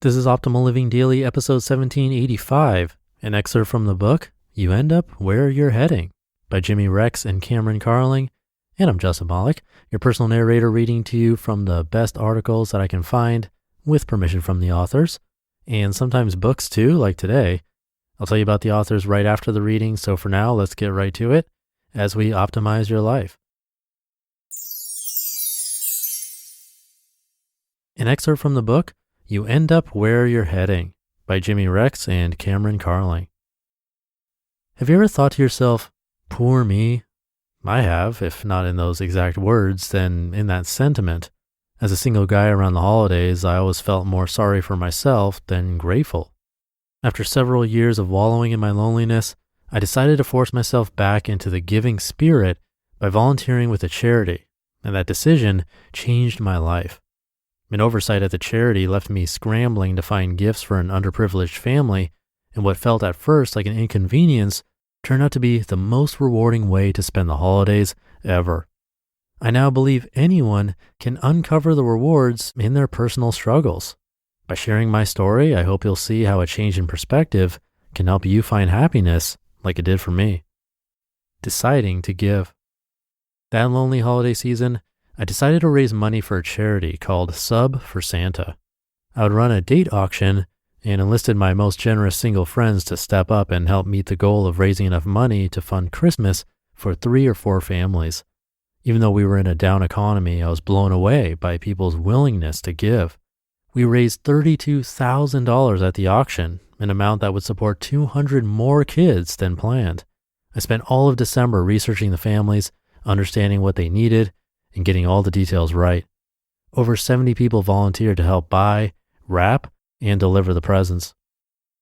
This is Optimal Living Daily, episode 1785, an excerpt from the book, You End Up Where You're Heading, by Jimmy Rex and Cameron Carling. And I'm Justin Pollock, your personal narrator, reading to you from the best articles that I can find, with permission from the authors, and sometimes books too, like today. I'll tell you about the authors right after the reading, so for now, let's get right to it as we optimize your life. An excerpt from the book, You End Up Where You're Heading, by Jimmy Rex and Cameron Carling. Have you ever thought to yourself, poor me? I have, if not in those exact words, then in that sentiment. As a single guy around the holidays, I always felt more sorry for myself than grateful. After several years of wallowing in my loneliness, I decided to force myself back into the giving spirit by volunteering with a charity, and that decision changed my life. An oversight at the charity left me scrambling to find gifts for an underprivileged family, and what felt at first like an inconvenience turned out to be the most rewarding way to spend the holidays ever. I now believe anyone can uncover the rewards in their personal struggles. By sharing my story, I hope you'll see how a change in perspective can help you find happiness like it did for me. Deciding to give. That lonely holiday season, I decided to raise money for a charity called Sub for Santa. I would run a date auction and enlisted my most generous single friends to step up and help meet the goal of raising enough money to fund Christmas for 3 or 4 families. Even though we were in a down economy, I was blown away by people's willingness to give. We raised $32,000 at the auction, an amount that would support 200 more kids than planned. I spent all of December researching the families, understanding what they needed, and getting all the details right. Over 70 people volunteered to help buy, wrap, and deliver the presents.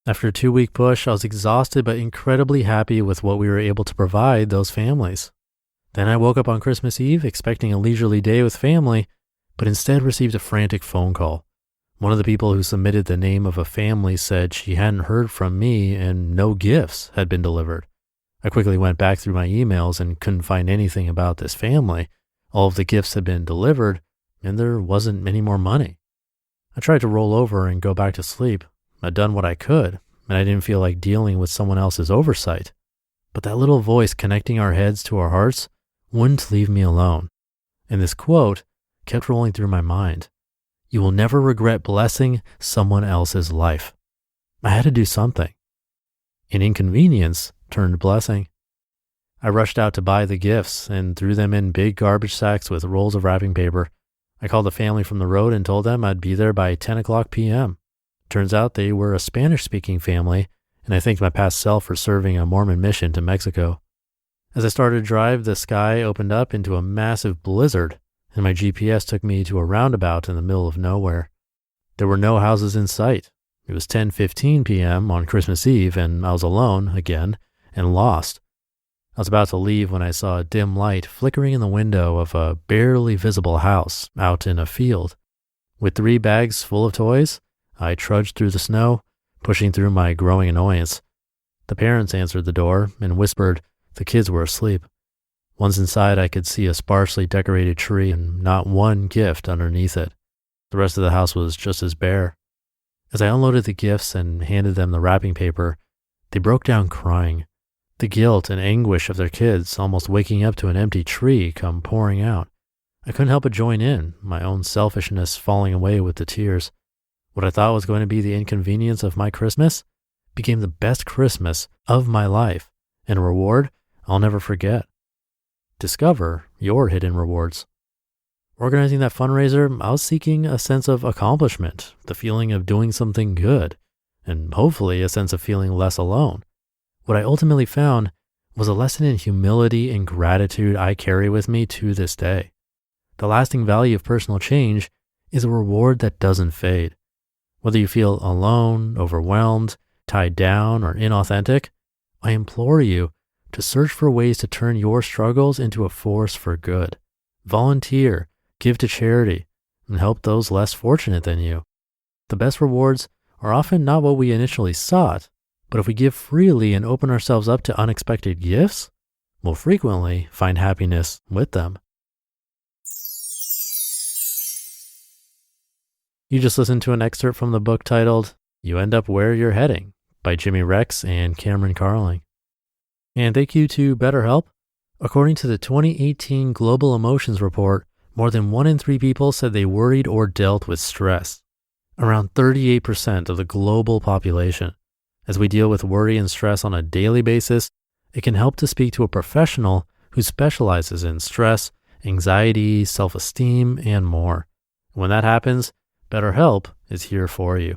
After a 2-week push, I was exhausted but incredibly happy with what we were able to provide those families. Then I woke up on Christmas Eve expecting a leisurely day with family, but instead received a frantic phone call. One of the people who submitted the name of a family said she hadn't heard from me and no gifts had been delivered. I quickly went back through my emails and couldn't find anything about this family. All of the gifts had been delivered, and there wasn't any more money. I tried to roll over and go back to sleep. I'd done what I could, and I didn't feel like dealing with someone else's oversight. But that little voice connecting our heads to our hearts wouldn't leave me alone. And this quote kept rolling through my mind. You will never regret blessing someone else's life. I had to do something. An inconvenience turned blessing. I rushed out to buy the gifts and threw them in big garbage sacks with rolls of wrapping paper. I called the family from the road and told them I'd be there by 10 o'clock p.m. Turns out they were a Spanish-speaking family, and I thanked my past self for serving a Mormon mission to Mexico. As I started to drive, the sky opened up into a massive blizzard, and my GPS took me to a roundabout in the middle of nowhere. There were no houses in sight. It was 10:15 p.m. on Christmas Eve, and I was alone again and lost. I was about to leave when I saw a dim light flickering in the window of a barely visible house out in a field. With 3 bags full of toys, I trudged through the snow, pushing through my growing annoyance. The parents answered the door and whispered the kids were asleep. Once inside, I could see a sparsely decorated tree and not one gift underneath it. The rest of the house was just as bare. As I unloaded the gifts and handed them the wrapping paper, they broke down crying. The guilt and anguish of their kids almost waking up to an empty tree come pouring out. I couldn't help but join in, my own selfishness falling away with the tears. What I thought was going to be the inconvenience of my Christmas became the best Christmas of my life, and a reward I'll never forget. Discover your hidden rewards. Organizing that fundraiser, I was seeking a sense of accomplishment, the feeling of doing something good, and hopefully a sense of feeling less alone. What I ultimately found was a lesson in humility and gratitude I carry with me to this day. The lasting value of personal change is a reward that doesn't fade. Whether you feel alone, overwhelmed, tied down, or inauthentic, I implore you to search for ways to turn your struggles into a force for good. Volunteer, give to charity, and help those less fortunate than you. The best rewards are often not what we initially sought, but if we give freely and open ourselves up to unexpected gifts, we'll frequently find happiness with them. You just listened to an excerpt from the book titled You End Up Where You're Heading by Jimmy Rex and Cameron Carling. And thank you to BetterHelp. According to the 2018 Global Emotions Report, more than 1 in 3 people said they worried or dealt with stress. Around 38% of the global population. As we deal with worry and stress on a daily basis, it can help to speak to a professional who specializes in stress, anxiety, self-esteem, and more. When that happens, BetterHelp is here for you.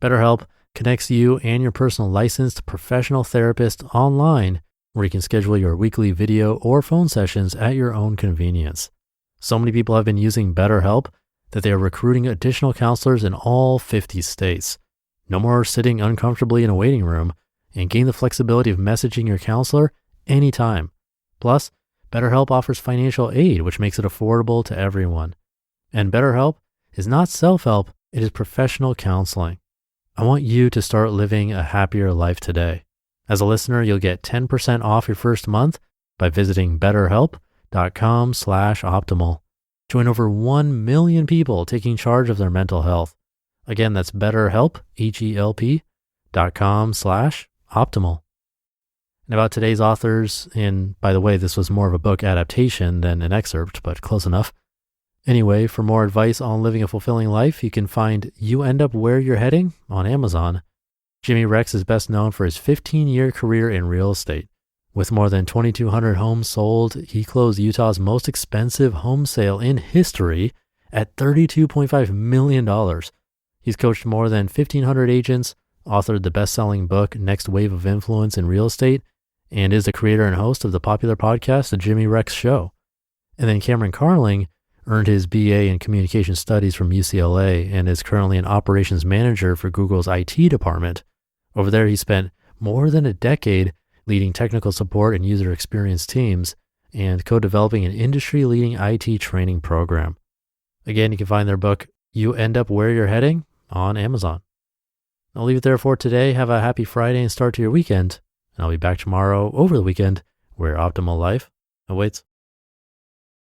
BetterHelp connects you and your personal licensed professional therapist online, where you can schedule your weekly video or phone sessions at your own convenience. So many people have been using BetterHelp that they are recruiting additional counselors in all 50 states. No more sitting uncomfortably in a waiting room, and gain the flexibility of messaging your counselor anytime. Plus, BetterHelp offers financial aid, which makes it affordable to everyone. And BetterHelp is not self-help, it is professional counseling. I want you to start living a happier life today. As a listener, you'll get 10% off your first month by visiting betterhelp.com/optimal. Join over 1 million people taking charge of their mental health. Again, that's betterhelp, HELP.com/optimal. And about today's authors, and by the way, this was more of a book adaptation than an excerpt, but close enough. Anyway, for more advice on living a fulfilling life, you can find You End Up Where You're Heading on Amazon. Jimmy Rex is best known for his 15-year career in real estate. With more than 2,200 homes sold, he closed Utah's most expensive home sale in history at $32.5 million. He's coached more than 1,500 agents, authored the best-selling book Next Wave of Influence in Real Estate, and is the creator and host of the popular podcast, The Jimmy Rex Show. And then Cameron Carling earned his BA in Communication Studies from UCLA and is currently an operations manager for Google's IT department. Over there, he spent more than a decade leading technical support and user experience teams and co-developing an industry-leading IT training program. Again, you can find their book, You End Up Where You're Heading, on Amazon. I'll leave it there for today. Have a happy Friday and start to your weekend. And I'll be back tomorrow over the weekend where optimal life awaits.